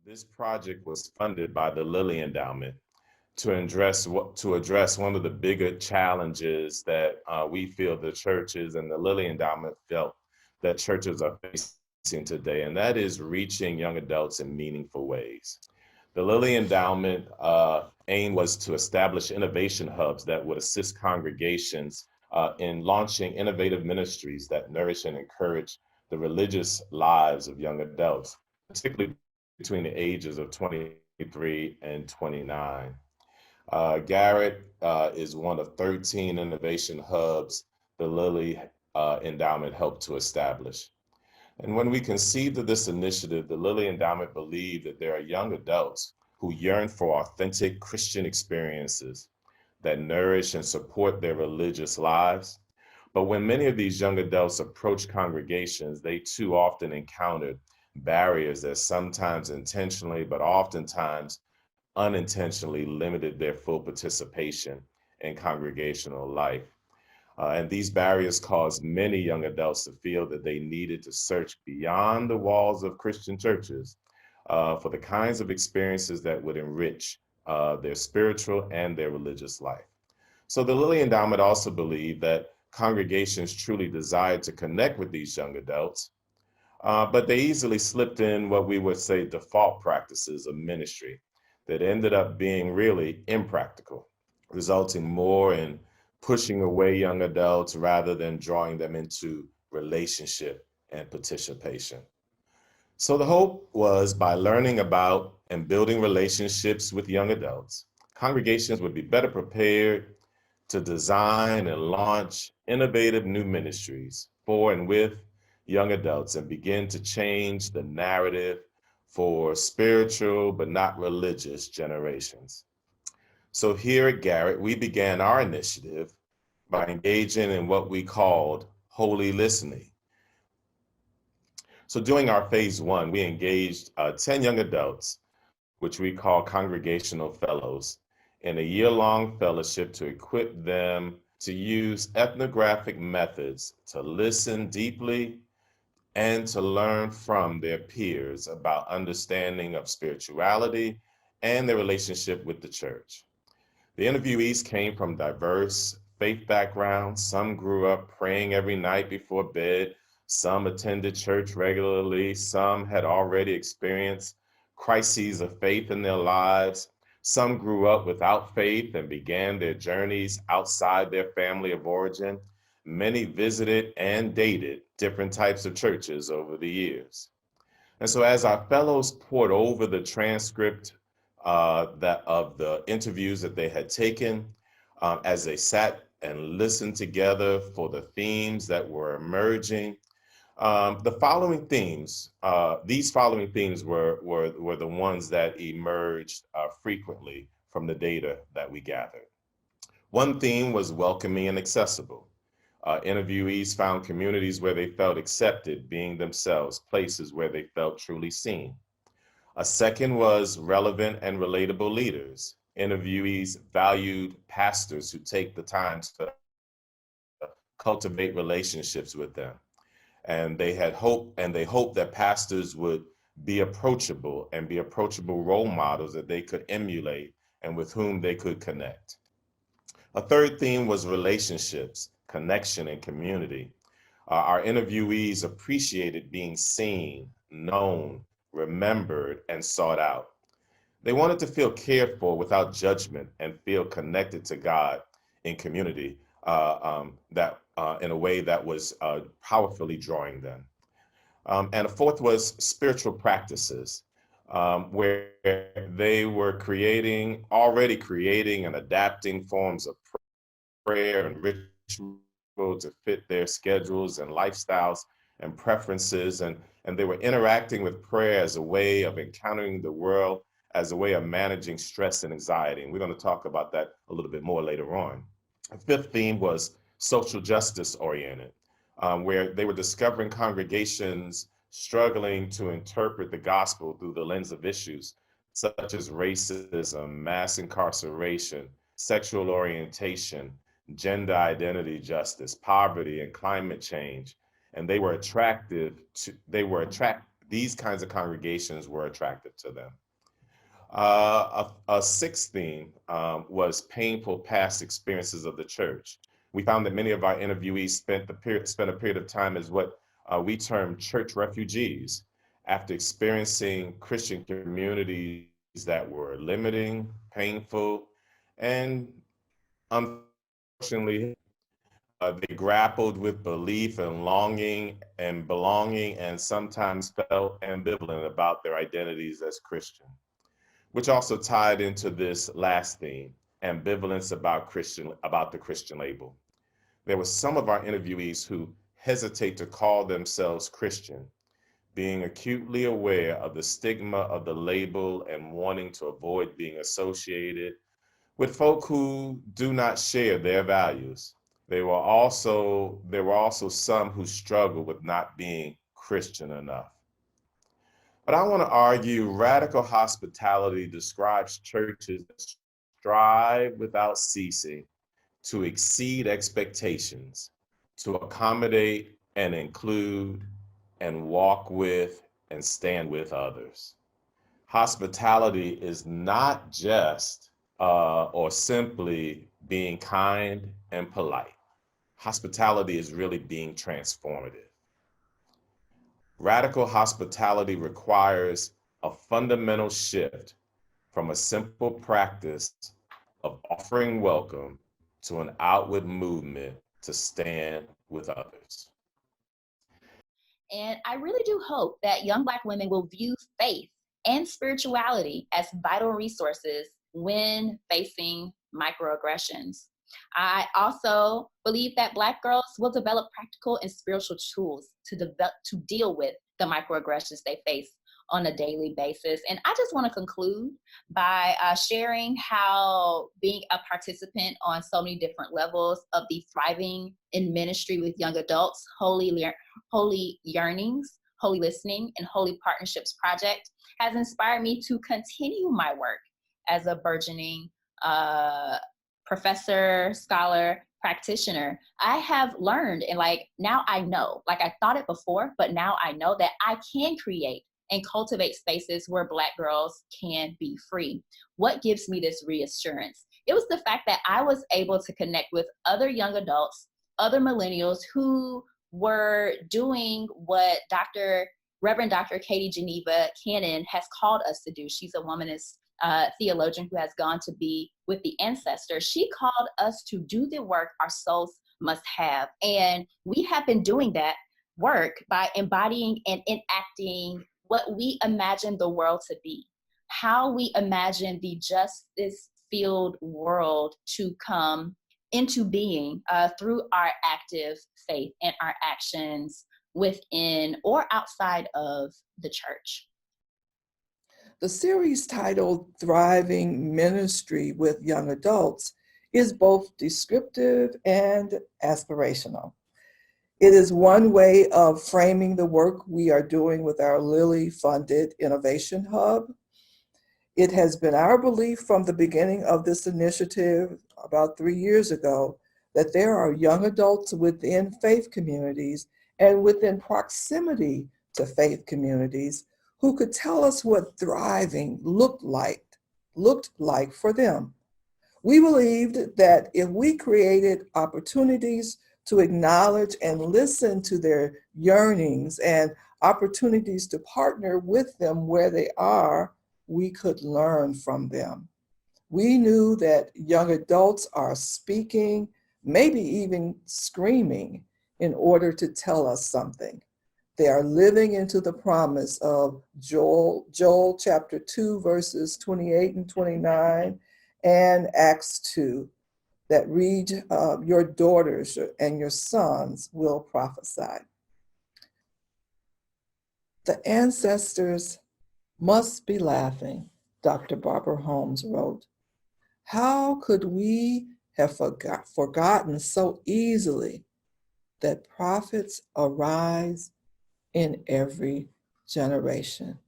This project was funded by the Lilly Endowment to address one of the bigger challenges that we feel the churches and the Lilly Endowment felt that churches are facing today, and that is reaching young adults in meaningful ways. The Lilly Endowment aim was to establish innovation hubs that would assist congregations in launching innovative ministries that nourish and encourage the religious lives of young adults, particularly between the ages of 23 and 29. Garrett is one of 13 innovation hubs the Lilly Endowment helped to establish. And when we conceived of this initiative, the Lilly Endowment believed that there are young adults who yearn for authentic Christian experiences that nourish and support their religious lives. But when many of these young adults approach congregations, they too often encountered barriers that sometimes intentionally, but oftentimes unintentionally limited their full participation in congregational life. And these barriers caused many young adults to feel that they needed to search beyond the walls of Christian churches for the kinds of experiences that would enrich their spiritual and their religious life. So the Lilly Endowment also believed that congregations truly desired to connect with these young adults, but they easily slipped in what we would say default practices of ministry that ended up being really impractical, resulting more in pushing away young adults rather than drawing them into relationship and participation. So the hope was by learning about and building relationships with young adults, congregations would be better prepared to design and launch innovative new ministries for and with young adults and begin to change the narrative for spiritual but not religious generations. So here at Garrett, we began our initiative by engaging in what we called holy listening. So during our phase one, we engaged 10 young adults, which we call congregational fellows, in a year-long fellowship to equip them to use ethnographic methods to listen deeply and to learn from their peers about understanding of spirituality and their relationship with the church. The interviewees came from diverse faith backgrounds. Some grew up praying every night before bed. Some attended church regularly. Some had already experienced crises of faith in their lives. Some grew up without faith and began their journeys outside their family of origin. Many visited and dated different types of churches over the years. And so, as our fellows poured over the transcript that of the interviews that they had taken, as they sat and listened together for the themes that were emerging, these following themes were the ones that emerged frequently from the data that we gathered. One theme was welcoming and accessible. Interviewees found communities where they felt accepted, being themselves, places where they felt truly seen. A second was relevant and relatable leaders. Interviewees valued pastors who take the time to cultivate relationships with them. And they hoped that pastors would be approachable and be approachable role models that they could emulate and with whom they could connect. A third theme was relationships, connection, and community. Our interviewees appreciated being seen, known, remembered, and sought out. They wanted to feel cared for without judgment and feel connected to God in community that in a way that was powerfully drawing them. And a fourth was spiritual practices, where they were already creating and adapting forms of prayer and ritual to fit their schedules and lifestyles and preferences. And they were interacting with prayer as a way of encountering the world, as a way of managing stress and anxiety. And we're going to talk about that a little bit more later on. The fifth theme was social justice oriented, where they were discovering congregations struggling to interpret the gospel through the lens of issues such as racism, mass incarceration, sexual orientation, gender identity justice, poverty, and climate change. And These kinds of congregations were attracted to them. A sixth theme was painful past experiences of the church. We found that many of our interviewees spent a period of time as what we term church refugees after experiencing Christian communities that were limiting, painful, and unfortunately, they grappled with belief and longing and belonging, and sometimes felt ambivalent about their identities as Christian, which also tied into this last theme, ambivalence about the Christian label. There were some of our interviewees who hesitate to call themselves Christian, being acutely aware of the stigma of the label and wanting to avoid being associated with folk who do not share their values. There were also some who struggled with not being Christian enough. But I want to argue radical hospitality describes churches that strive without ceasing to exceed expectations, to accommodate and include and walk with and stand with others. Hospitality is not just or simply being kind and polite. Hospitality is really being transformative. Radical hospitality requires a fundamental shift from a simple practice of offering welcome to an outward movement to stand with others. And I really do hope that young Black women will view faith and spirituality as vital resources when facing microaggressions. I also believe that Black girls will develop practical and spiritual tools to deal with the microaggressions they face on a daily basis. And I just want to conclude by sharing how being a participant on so many different levels of the Thriving in Ministry with Young Adults, Holy Yearnings, Holy Listening, and Holy Partnerships project has inspired me to continue my work as a burgeoning professor, scholar, practitioner. I have learned, and now I know, I thought it before, but now I know that I can create and cultivate spaces where Black girls can be free. What gives me this reassurance? It was the fact that I was able to connect with other young adults, other millennials who were doing what Reverend Dr. Katie Geneva Cannon has called us to do. She's a womanist theologian who has gone to be with the ancestors. She called us to do the work our souls must have. And we have been doing that work by embodying and enacting what we imagine the world to be, how we imagine the justice-filled world to come into being through our active faith and our actions within or outside of the church. The series titled Thriving Ministry with Young Adults is both descriptive and aspirational. It is one way of framing the work we are doing with our Lilly-funded Innovation Hub. It has been our belief from the beginning of this initiative about 3 years ago that there are young adults within faith communities and within proximity to faith communities who could tell us what thriving looked like for them. We believed that if we created opportunities to acknowledge and listen to their yearnings and opportunities to partner with them where they are, we could learn from them. We knew that young adults are speaking, maybe even screaming, in order to tell us something. They are living into the promise of Joel chapter 2, verses 28 and 29, and Acts 2, that read, your daughters and your sons will prophesy. The ancestors must be laughing, Dr. Barbara Holmes wrote. How could we have forgotten so easily that prophets arise in every generation?